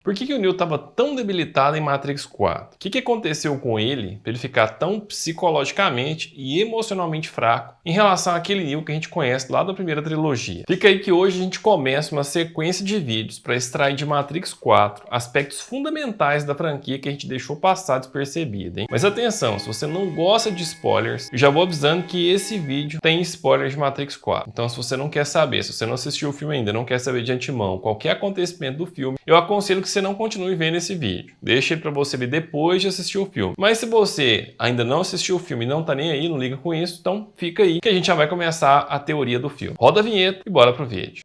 Por que o Neo estava tão debilitado em Matrix 4? O que aconteceu com ele para ele ficar tão psicologicamente e emocionalmente fraco em relação àquele Neo que a gente conhece lá da primeira trilogia? Fica aí que hoje a gente começa uma sequência de vídeos para extrair de Matrix 4 aspectos fundamentais da franquia que a gente deixou passar despercebido, hein? Mas atenção, se você não gosta de spoilers, eu já vou avisando que esse vídeo tem spoilers de Matrix 4. Então se você não quer saber, se você não assistiu o filme ainda, não quer saber de antemão qualquer acontecimento do filme, eu aconselho que você não continue vendo esse vídeo. Deixa ele para você ver depois de assistir o filme. Mas se você ainda não assistiu o filme e não tá nem aí, não liga com isso, então fica aí que a gente já vai começar a teoria do filme. Roda a vinheta e bora pro vídeo.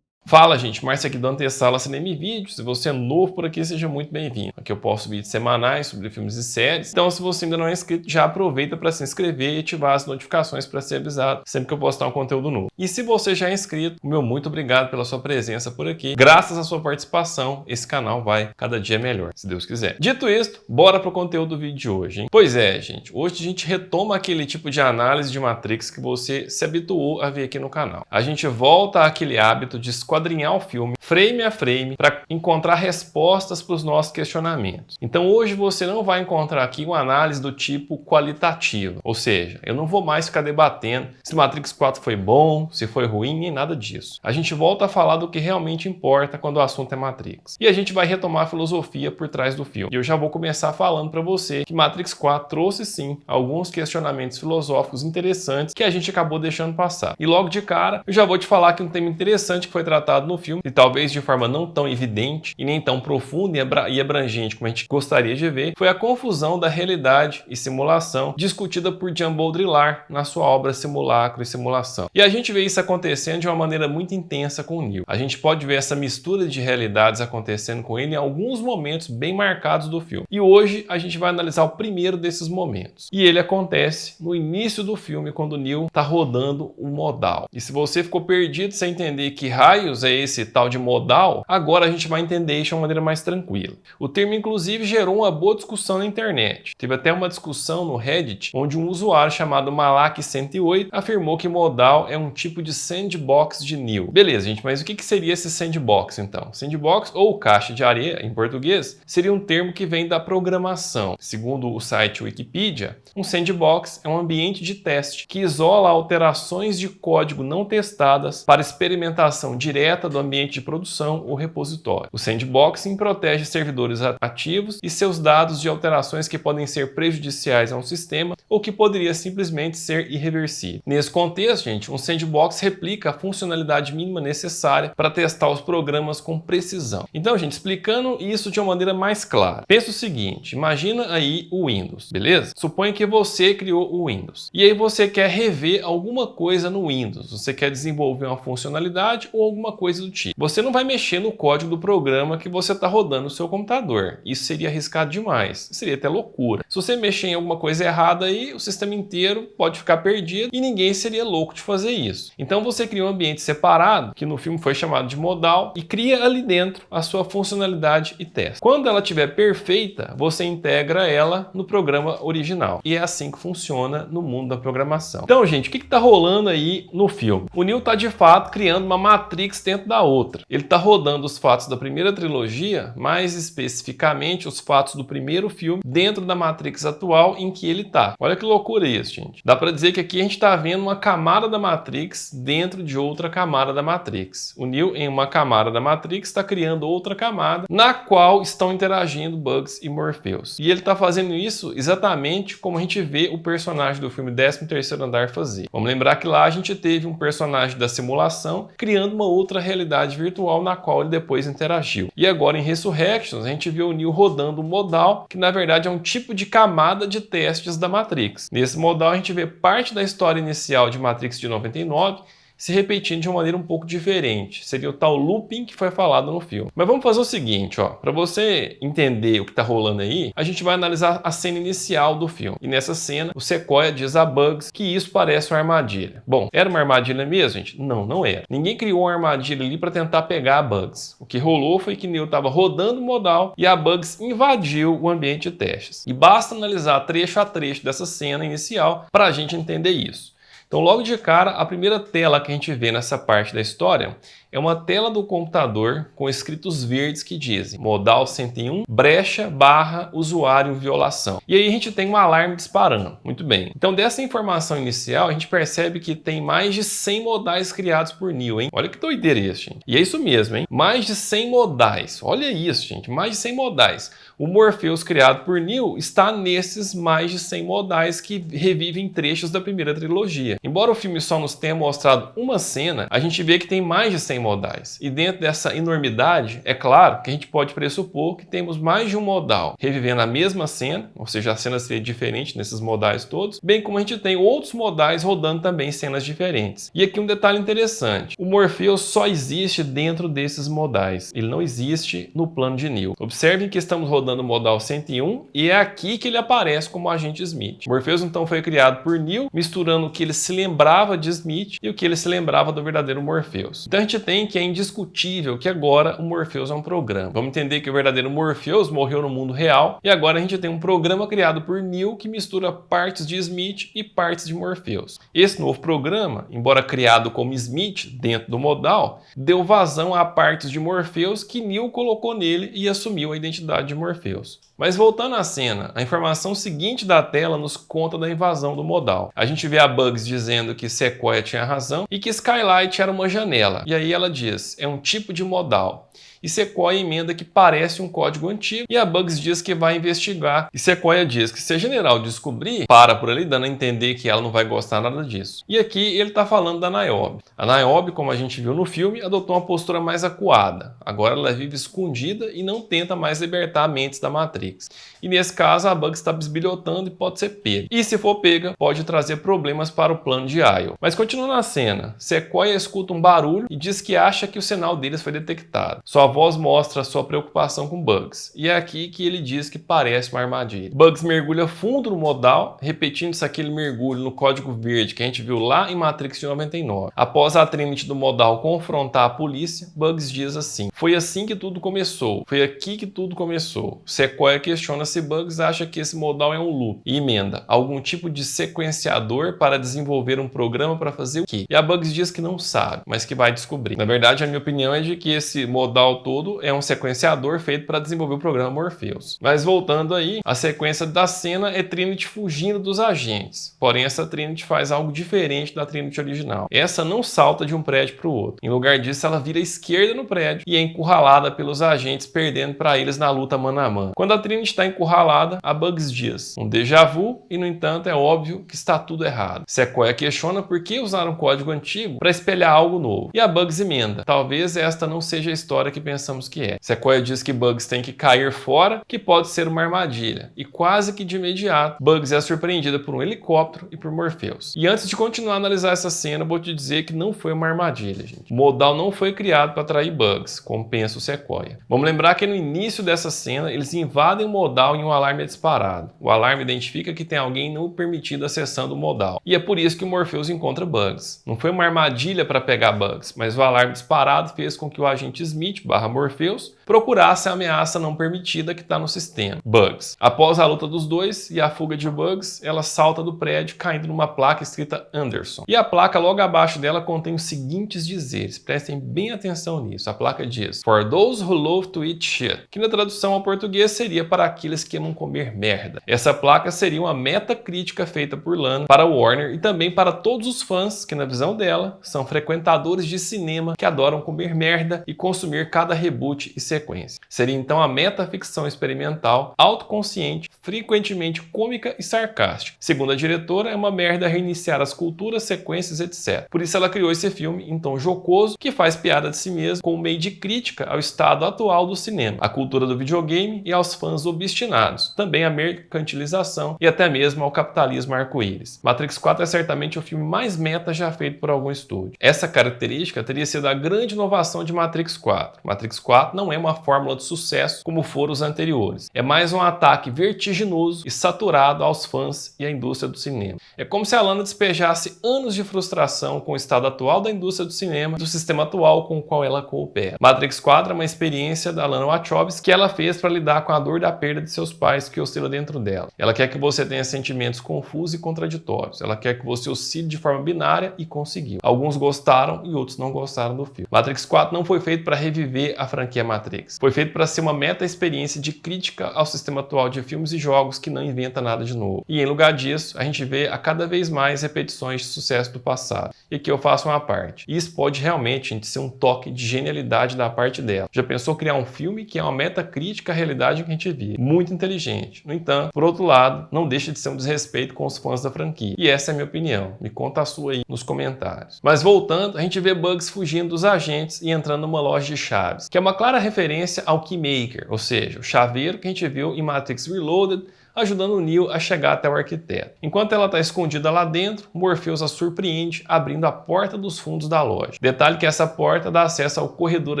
Fala gente, Márcio aqui do Antessala Cinema e Vídeos. Se você é novo por aqui, seja muito bem-vindo. Aqui eu posto vídeos semanais sobre filmes e séries. Então se você ainda não é inscrito, já aproveita para se inscrever e ativar as notificações para ser avisado sempre que eu postar um conteúdo novo. E se você já é inscrito, meu muito obrigado pela sua presença por aqui. Graças à sua participação, esse canal vai cada dia melhor, se Deus quiser. Dito isto, bora pro conteúdo do vídeo de hoje, hein? Pois é, gente. Hoje a gente retoma aquele tipo de análise de Matrix que você se habituou a ver aqui no canal. A gente volta àquele hábito de esquadrinhar o filme, frame a frame, para encontrar respostas para os nossos questionamentos. Então hoje você não vai encontrar aqui uma análise do tipo qualitativo, ou seja, eu não vou mais ficar debatendo se Matrix 4 foi bom, se foi ruim, nem nada disso. A gente volta a falar do que realmente importa quando o assunto é Matrix. E a gente vai retomar a filosofia por trás do filme. E eu já vou começar falando para você que Matrix 4 trouxe sim alguns questionamentos filosóficos interessantes que a gente acabou deixando passar. E logo de cara, eu já vou te falar que um tema interessante que foi tratado no filme, e talvez de forma não tão evidente e nem tão profunda e abrangente como a gente gostaria de ver, foi a confusão da realidade e simulação discutida por Jean Baudrillard na sua obra Simulacro e Simulação. E a gente vê isso acontecendo de uma maneira muito intensa com o Neo. A gente pode ver essa mistura de realidades acontecendo com ele em alguns momentos bem marcados do filme. E hoje a gente vai analisar o primeiro desses momentos. E ele acontece no início do filme, quando o Neo está rodando um modal. E se você ficou perdido sem entender que raios é esse tal de modal, agora a gente vai entender isso de uma maneira mais tranquila. O termo, inclusive, gerou uma boa discussão na internet. Teve até uma discussão no Reddit, onde um usuário chamado Malak108 afirmou que modal é um tipo de sandbox de Neo. Beleza, gente, mas o que seria esse sandbox, então? Sandbox, ou caixa de areia, em português, seria um termo que vem da programação. Segundo o site Wikipedia, um sandbox é um ambiente de teste que isola alterações de código não testadas para experimentação direta do ambiente de produção ou repositório. O sandboxing protege servidores ativos e seus dados de alterações que podem ser prejudiciais a um sistema ou que poderia simplesmente ser irreversível. Nesse contexto, gente, um sandbox replica a funcionalidade mínima necessária para testar os programas com precisão. Então, gente, explicando isso de uma maneira mais clara, pensa o seguinte, imagina aí o Windows, beleza? Suponha que você criou o Windows e aí você quer rever alguma coisa no Windows, você quer desenvolver uma funcionalidade ou alguma coisa do tipo. Você não vai mexer no código do programa que você está rodando no seu computador. Isso seria arriscado demais. Seria até loucura. Se você mexer em alguma coisa errada aí, o sistema inteiro pode ficar perdido e ninguém seria louco de fazer isso. Então você cria um ambiente separado, que no filme foi chamado de modal, e cria ali dentro a sua funcionalidade e testa. Quando ela estiver perfeita, você integra ela no programa original. E é assim que funciona no mundo da programação. Então, gente, o que está rolando aí no filme? O Neo está de fato criando uma Matrix dentro da outra. Ele está rodando os fatos da primeira trilogia, mais especificamente os fatos do primeiro filme, dentro da Matrix atual em que ele está. Olha que loucura isso, gente. Dá para dizer que aqui a gente está vendo uma camada da Matrix dentro de outra camada da Matrix. O Neo, em uma camada da Matrix, está criando outra camada, na qual estão interagindo Bugs e Morpheus. E ele está fazendo isso exatamente como a gente vê o personagem do filme 13º Andar fazer. Vamos lembrar que lá a gente teve um personagem da simulação criando uma outra realidade virtual na qual ele depois interagiu. E agora em Resurrections a gente vê o Neo rodando um modal que na verdade é um tipo de camada de testes da Matrix. Nesse modal a gente vê parte da história inicial de Matrix de 99 se repetindo de uma maneira um pouco diferente. Seria o tal looping que foi falado no filme. Mas vamos fazer o seguinte, ó. Para você entender o que está rolando aí, a gente vai analisar a cena inicial do filme. E nessa cena, o Sequoia diz a Bugs que isso parece uma armadilha. Bom, era uma armadilha mesmo, gente? Não, não era. Ninguém criou uma armadilha ali para tentar pegar a Bugs. O que rolou foi que Neo estava rodando o modal e a Bugs invadiu o ambiente de testes. E basta analisar trecho a trecho dessa cena inicial para a gente entender isso. Então, logo de cara, a primeira tela que a gente vê nessa parte da história é uma tela do computador com escritos verdes que dizem modal 101, brecha, barra, usuário, violação. E aí a gente tem um alarme disparando. Muito bem. Então, dessa informação inicial, a gente percebe que tem mais de 100 modais criados por Neo, hein? Olha que doideira isso, gente. E é isso mesmo, hein? Mais de 100 modais. Olha isso, gente. Mais de 100 modais. O Morpheus criado por Neo está nesses mais de 100 modais que revivem trechos da primeira trilogia. Embora o filme só nos tenha mostrado uma cena, a gente vê que tem mais de 100 modais. E dentro dessa enormidade, é claro que a gente pode pressupor que temos mais de um modal revivendo a mesma cena, ou seja, a cena seria diferente nesses modais todos, bem como a gente tem outros modais rodando também cenas diferentes. E aqui um detalhe interessante, o Morpheus só existe dentro desses modais, ele não existe no plano de Neo. Observem que estamos rodando o modal 101 e é aqui que ele aparece como agente Smith. O Morpheus então foi criado por Neo, misturando o que ele se lembrava de Smith e o que ele se lembrava do verdadeiro Morpheus. Então a gente tem que é indiscutível que agora o Morpheus é um programa. Vamos entender que o verdadeiro Morpheus morreu no mundo real e agora a gente tem um programa criado por Neo que mistura partes de Smith e partes de Morpheus. Esse novo programa, embora criado como Smith dentro do modal, deu vazão a partes de Morpheus que Neo colocou nele e assumiu a identidade de Morpheus. Mas voltando à cena, a informação seguinte da tela nos conta da invasão do modal. A gente vê a Bugs dizendo que Sequoia tinha razão e que Skylight era uma janela. E aí ela diz, é um tipo de modal. E Sequoia emenda que parece um código antigo e a Bugs diz que vai investigar. E Sequoia diz que se a General descobrir, para por ali, dando a entender que ela não vai gostar nada disso. E aqui ele está falando da Niobe. A Niobe, como a gente viu no filme, adotou uma postura mais acuada. Agora ela vive escondida e não tenta mais libertar mentes da Matrix. E nesse caso a Bugs está bisbilhotando e pode ser pega. E se for pega, pode trazer problemas para o plano de Io. Mas continuando a cena, Sequoia escuta um barulho e diz que acha que o sinal deles foi detectado. Sua voz mostra sua preocupação com Bugs. E é aqui que ele diz que parece uma armadilha. Bugs mergulha fundo no modal, repetindo-se aquele mergulho no código verde que a gente viu lá em Matrix de 99. Após a Trinity do modal confrontar a polícia, Bugs diz assim, foi assim que tudo começou. Foi aqui que tudo começou. Sequoia questiona se Bugs acha que esse modal é um loop e emenda algum tipo de sequenciador para desenvolver um programa para fazer o quê? E a Bugs diz que não sabe, mas que vai descobrir. Na verdade, a minha opinião é de que esse modal todo é um sequenciador feito para desenvolver o programa Morpheus. Mas voltando aí, a sequência da cena é Trinity fugindo dos agentes. Porém, essa Trinity faz algo diferente da Trinity original. Essa não salta de um prédio para o outro. Em lugar disso, ela vira à esquerda no prédio e é encurralada pelos agentes, perdendo para eles na luta mano a mano. Quando a Trinity está encurralada, a Bugs diz um déjà vu e, no entanto, é óbvio que está tudo errado. Sequoia questiona por que usaram um código antigo para espelhar algo novo. E a Bugs emenda. Talvez esta não seja a história que pensamos que é. Sequoia diz que Bugs tem que cair fora, que pode ser uma armadilha. E quase que de imediato, Bugs é surpreendida por um helicóptero e por Morpheus. E antes de continuar a analisar essa cena, vou te dizer que não foi uma armadilha, gente. O modal não foi criado para atrair Bugs, como pensa o Sequoia. Vamos lembrar que no início dessa cena, eles invadem o modal e um alarme é disparado. O alarme identifica que tem alguém não permitido acessando o modal. E é por isso que o Morpheus encontra Bugs. Não foi uma armadilha para pegar Bugs, mas o alarme disparado fez com que o agente Smith Morpheus procurasse a ameaça não permitida que está no sistema, Bugs. Após a luta dos dois e a fuga de Bugs, ela salta do prédio caindo numa placa escrita Anderson. E a placa logo abaixo dela contém os seguintes dizeres, prestem bem atenção nisso. A placa diz, For those who love to eat shit, que na tradução ao português seria para aqueles que amam comer merda. Essa placa seria uma meta-crítica feita por Lana para Warner e também para todos os fãs que, na visão dela, são frequentadores de cinema que adoram comer merda e consumir cada reboot e sequência. Seria então a metaficção experimental, autoconsciente, frequentemente cômica e sarcástica. Segundo a diretora, é uma merda reiniciar as culturas, sequências, etc. Por isso ela criou esse filme em tom jocoso, que faz piada de si mesmo, como meio de crítica ao estado atual do cinema, à cultura do videogame e aos fãs obstinados, também à mercantilização e até mesmo ao capitalismo arco-íris. Matrix 4 é certamente o filme mais meta já feito por algum estúdio. Essa característica teria sido a grande inovação de Matrix 4. Matrix 4 não é uma fórmula de sucesso como foram os anteriores. É mais um ataque vertiginoso e saturado aos fãs e à indústria do cinema. É como se a Lana despejasse anos de frustração com o estado atual da indústria do cinema e do sistema atual com o qual ela coopera. Matrix 4 é uma experiência da Lana Wachowski que ela fez para lidar com a dor da perda de seus pais que oscila dentro dela. Ela quer que você tenha sentimentos confusos e contraditórios. Ela quer que você oscile de forma binária e conseguiu. Alguns gostaram e outros não gostaram do filme. Matrix 4 não foi feito para reviver a franquia Matrix. Foi feito para ser uma meta-experiência de crítica ao sistema atual de filmes e jogos que não inventa nada de novo. E em lugar disso, a gente vê a cada vez mais repetições de sucesso do passado. E aqui eu faço uma parte. E isso pode realmente, gente, ser um toque de genialidade da parte dela. Já pensou criar um filme que é uma meta-crítica à realidade que a gente vive? Muito inteligente. No entanto, por outro lado, não deixa de ser um desrespeito com os fãs da franquia. E essa é a minha opinião. Me conta a sua aí nos comentários. Mas voltando, a gente vê Bugs fugindo dos agentes e entrando numa loja de chaves, que é uma clara referência ao Keymaker, ou seja, o chaveiro que a gente viu em Matrix Reloaded, ajudando o Neo a chegar até o arquiteto. Enquanto ela está escondida lá dentro, Morpheus a surpreende abrindo a porta dos fundos da loja. Detalhe que essa porta dá acesso ao corredor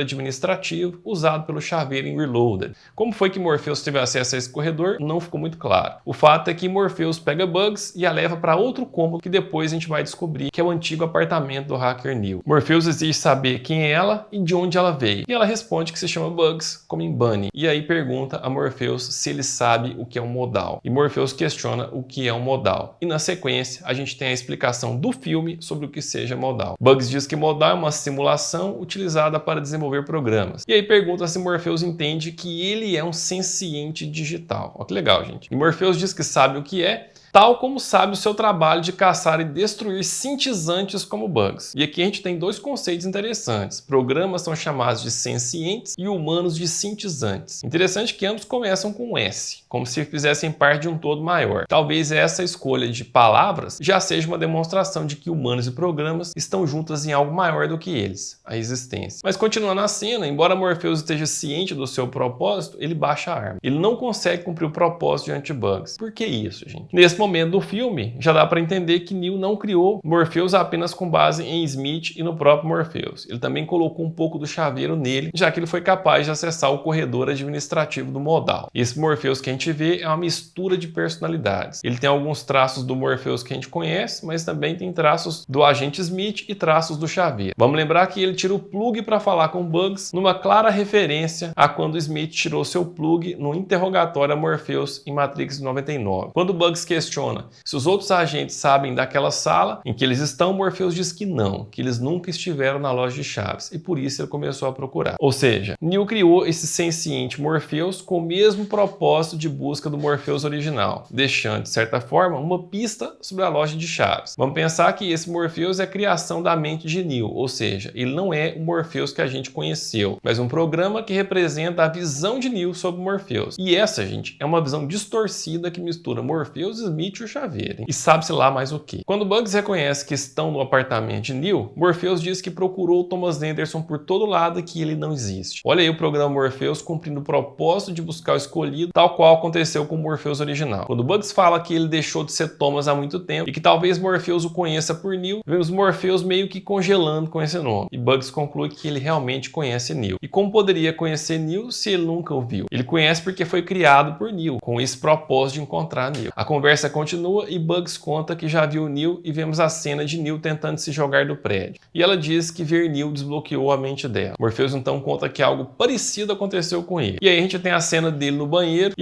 administrativo usado pelo chaveiro em Reloaded. Como foi que Morpheus teve acesso a esse corredor, não ficou muito claro. O fato é que Morpheus pega Bugs e a leva para outro cômodo que depois a gente vai descobrir que é o antigo apartamento do hacker Neo. Morpheus exige saber quem é ela e de onde ela veio. E ela responde que se chama Bugs, como em Bunny. E aí pergunta a Morpheus se ele sabe o que é um modal. E Morpheus questiona o que é um modal. E na sequência, a gente tem a explicação do filme sobre o que seja modal. Bugs diz que modal é uma simulação utilizada para desenvolver programas. E aí pergunta se Morpheus entende que ele é um senciente digital. Olha que legal, gente. E Morpheus diz que sabe o que é, tal como sabe o seu trabalho de caçar e destruir sintizantes como bugs. E aqui a gente tem dois conceitos interessantes. Programas são chamados de sencientes e humanos de sintizantes. Interessante que ambos começam com S, como se fizessem parte de um todo maior. Talvez essa escolha de palavras já seja uma demonstração de que humanos e programas estão juntas em algo maior do que eles, a existência. Mas continuando a cena, embora Morpheus esteja ciente do seu propósito, ele baixa a arma. Ele não consegue cumprir o propósito diante de bugs. Por que isso, gente? Nesse momento do filme, já dá para entender que Neo não criou Morpheus apenas com base em Smith e no próprio Morpheus. Ele também colocou um pouco do chaveiro nele, já que ele foi capaz de acessar o corredor administrativo do modal. Esse Morpheus que a gente vê é uma mistura de personalidades. Ele tem alguns traços do Morpheus que a gente conhece, mas também tem traços do agente Smith e traços do chaveiro. Vamos lembrar que ele tira o plug para falar com Bugs, numa clara referência a quando Smith tirou seu plug no interrogatório a Morpheus em Matrix 99. Quando Bugs questiona se os outros agentes sabem daquela sala em que eles estão, Morpheus diz que não, que eles nunca estiveram na loja de chaves e por isso ele começou a procurar. Ou seja, Neo criou esse senciente Morpheus com o mesmo propósito de busca do Morpheus original, deixando, de certa forma, uma pista sobre a loja de chaves. Vamos pensar que esse Morpheus é a criação da mente de Neo, ou seja, ele não é o Morpheus que a gente conheceu, mas um programa que representa a visão de Neo sobre Morpheus. E essa, gente, é uma visão distorcida que mistura Morpheus e Smith e o chaveiro, hein? E sabe-se lá mais o que. Quando Bugs reconhece que estão no apartamento de Neo, Morpheus diz que procurou Thomas Anderson por todo lado e que ele não existe. Olha aí o programa Morpheus cumprindo o propósito de buscar o escolhido, tal qual aconteceu com o Morpheus original. Quando Bugs fala que ele deixou de ser Thomas há muito tempo e que talvez Morpheus o conheça por Neo, vemos Morpheus meio que congelando com esse nome. E Bugs conclui que ele realmente conhece Neo. E como poderia conhecer Neo se ele nunca o viu? Ele conhece porque foi criado por Neo, com esse propósito de encontrar Neo. A conversa continua e Bugs conta que já viu Neo e vemos a cena de Neo tentando se jogar do prédio. E ela diz que ver Neo desbloqueou a mente dela. Morpheus então conta que algo parecido aconteceu com ele. E aí a gente tem a cena dele no banheiro,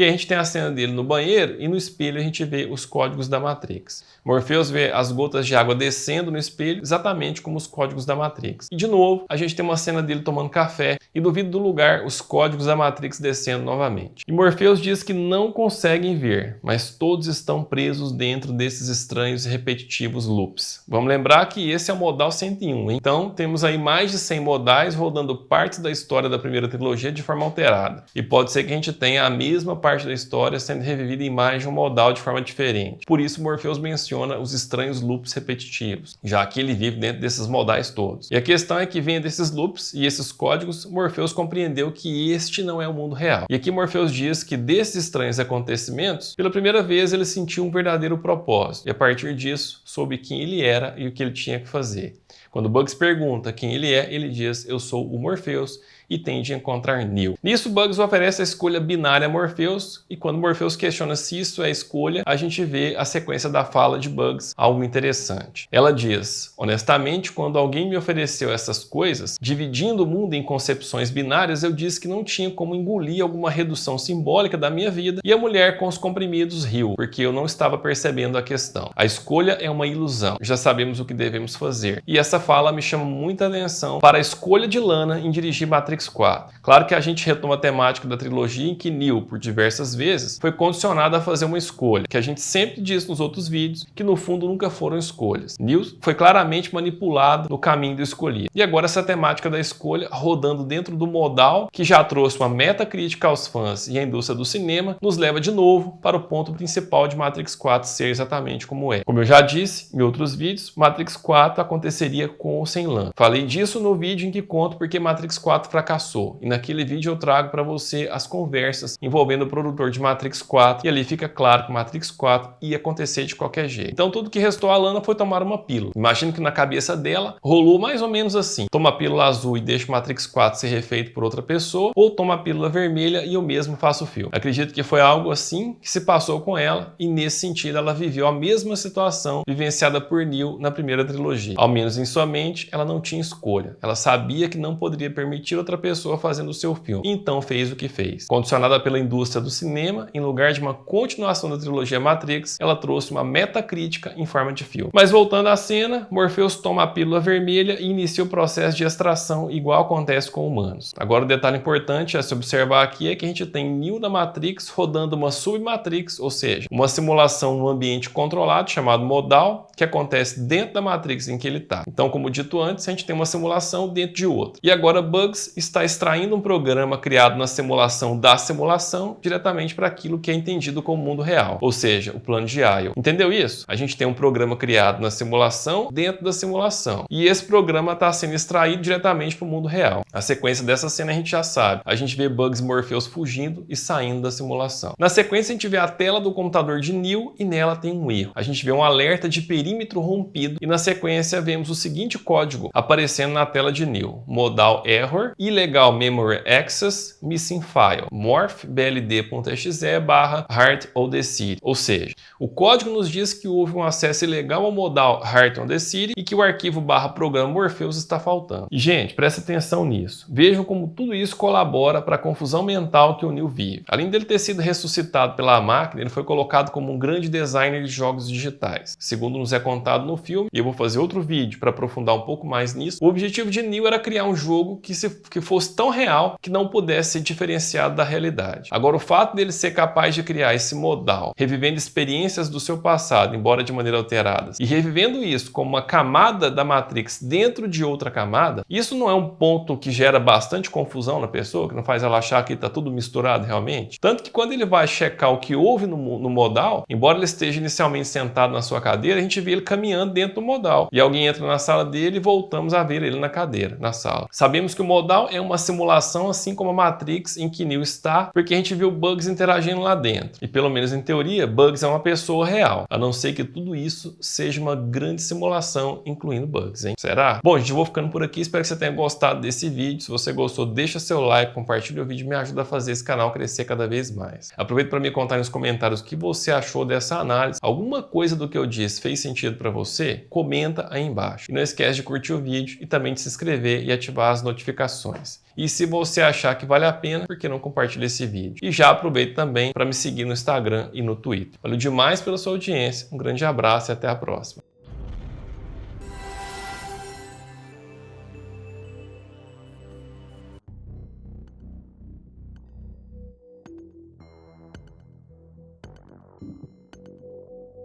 e no espelho a gente vê os códigos da Matrix. Morpheus vê as gotas de água descendo no espelho, exatamente como os códigos da Matrix. E de novo, a gente tem uma cena dele tomando café e do vidro do lugar os códigos da Matrix descendo novamente. E Morpheus diz que não conseguem ver, mas todos estão presos dentro desses estranhos e repetitivos loops. Vamos lembrar que esse é o modal 101, hein? Então temos aí mais de 100 modais rodando partes da história da primeira trilogia de forma alterada. E pode ser que a gente tenha a mesma parte da história sendo revivida em mais de um modal de forma diferente. Por isso Morpheus menciona os estranhos loops repetitivos, já que ele vive dentro desses modais todos. E a questão é que vendo desses loops e esses códigos, Morpheus compreendeu que este não é o mundo real. E aqui Morpheus diz que desses estranhos acontecimentos, pela primeira vez ele sentiu um verdadeiro propósito, e a partir disso, soube quem ele era e o que ele tinha que fazer. Quando Bugs pergunta quem ele diz: eu sou o Morpheus, e tende a encontrar Neo. Nisso, Bugs oferece a escolha binária a Morpheus, e quando Morpheus questiona se isso é escolha, a gente vê a sequência da fala de Bugs, algo interessante. Ela diz: honestamente, quando alguém me ofereceu essas coisas, dividindo o mundo em concepções binárias, eu disse que não tinha como engolir alguma redução simbólica da minha vida, e a mulher com os comprimidos riu, porque eu não estava percebendo a questão. A escolha é uma ilusão, já sabemos o que devemos fazer. E essa fala me chama muita atenção para a escolha de Lana em dirigir Matrix 4. Claro que a gente retoma a temática da trilogia em que Neo, por diversas vezes, foi condicionado a fazer uma escolha, que a gente sempre diz nos outros vídeos, que no fundo nunca foram escolhas. Neo foi claramente manipulado no caminho do escolhido. E agora essa temática da escolha, rodando dentro do modal, que já trouxe uma meta crítica aos fãs e à indústria do cinema, nos leva de novo para o ponto principal de Matrix 4 ser exatamente como é. Como eu já disse em outros vídeos, Matrix 4 aconteceria com ou sem Lana. Falei disso no vídeo em que conto porque Matrix 4 fracassou. E naquele vídeo eu trago para você as conversas envolvendo o produtor de Matrix 4 e ali fica claro que Matrix 4 ia acontecer de qualquer jeito. Então tudo que restou a Lana foi tomar uma pílula. Imagino que na cabeça dela rolou mais ou menos assim: toma a pílula azul e deixa o Matrix 4 ser refeito por outra pessoa, ou toma a pílula vermelha e eu mesmo faço o filme. Acredito que foi algo assim que se passou com ela e nesse sentido ela viveu a mesma situação vivenciada por Neo na primeira trilogia. Ao menos em sua mente ela não tinha escolha. Ela sabia que não poderia permitir outra pessoa fazendo o seu filme, então fez o que fez. Condicionada pela indústria do cinema, em lugar de uma continuação da trilogia Matrix, ela trouxe uma metacrítica em forma de filme. Mas voltando à cena, Morpheus toma a pílula vermelha e inicia o processo de extração igual acontece com humanos. Agora o detalhe importante a se observar aqui é que a gente tem Neo da Matrix rodando uma submatrix, ou seja, uma simulação num ambiente controlado chamado modal, que acontece dentro da Matrix em que ele está. Então, como dito antes, a gente tem uma simulação dentro de outra. E agora Bugs está extraindo um programa criado na simulação da simulação diretamente para aquilo que é entendido como mundo real, ou seja, o plano de Io. Entendeu isso? A gente tem um programa criado na simulação dentro da simulação. E esse programa está sendo extraído diretamente para o mundo real. A sequência dessa cena a gente já sabe. A gente vê Bugs e Morpheus fugindo e saindo da simulação. Na sequência a gente vê a tela do computador de Neo e nela tem um erro. A gente vê um alerta de perímetro rompido e na sequência vemos o seguinte código aparecendo na tela de Neo: modal error, illegal memory access, missing file, morph bld.exe barra heart on the city. Ou seja, o código nos diz que houve um acesso ilegal ao modal heart on the city e que o arquivo barra programa Morpheus está faltando. E, gente, presta atenção nisso. Vejam como tudo isso colabora para a confusão mental que o Neo vive. Além dele ter sido ressuscitado pela máquina, ele foi colocado como um grande designer de jogos digitais. Segundo nos é contado no filme, e eu vou fazer outro vídeo para aprofundar um pouco mais nisso, o objetivo de Neo era criar um jogo que fosse tão real que não pudesse ser diferenciado da realidade. Agora, o fato dele ser capaz de criar esse modal, revivendo experiências do seu passado, embora de maneira alterada, e revivendo isso como uma camada da Matrix dentro de outra camada, isso não é um ponto que gera bastante confusão na pessoa, que não faz ela achar que está tudo misturado realmente? Tanto que quando ele vai checar o que houve no modal, embora ele esteja inicialmente sentado na sua cadeira, a gente vê ele caminhando dentro do modal. E alguém entra na sala dele e voltamos a ver ele na cadeira, na sala. Sabemos que o modal é uma simulação, assim como a Matrix em que Neo está, porque a gente viu Bugs interagindo lá dentro. E pelo menos em teoria, Bugs é uma pessoa real, a não ser que tudo isso seja uma grande simulação, incluindo Bugs, hein? Será? Bom, gente, eu vou ficando por aqui, espero que você tenha gostado desse vídeo. Se você gostou, deixa seu like, compartilha o vídeo, me ajuda a fazer esse canal crescer cada vez mais. Aproveita para me contar nos comentários o que você achou dessa análise. Alguma coisa do que eu disse fez sentido para você? Comenta aí embaixo. E não esquece de curtir o vídeo e também de se inscrever e ativar as notificações. E se você achar que vale a pena, por que não compartilha esse vídeo? E já aproveita também para me seguir no Instagram e no Twitter. Valeu demais pela sua audiência, um grande abraço e até a próxima.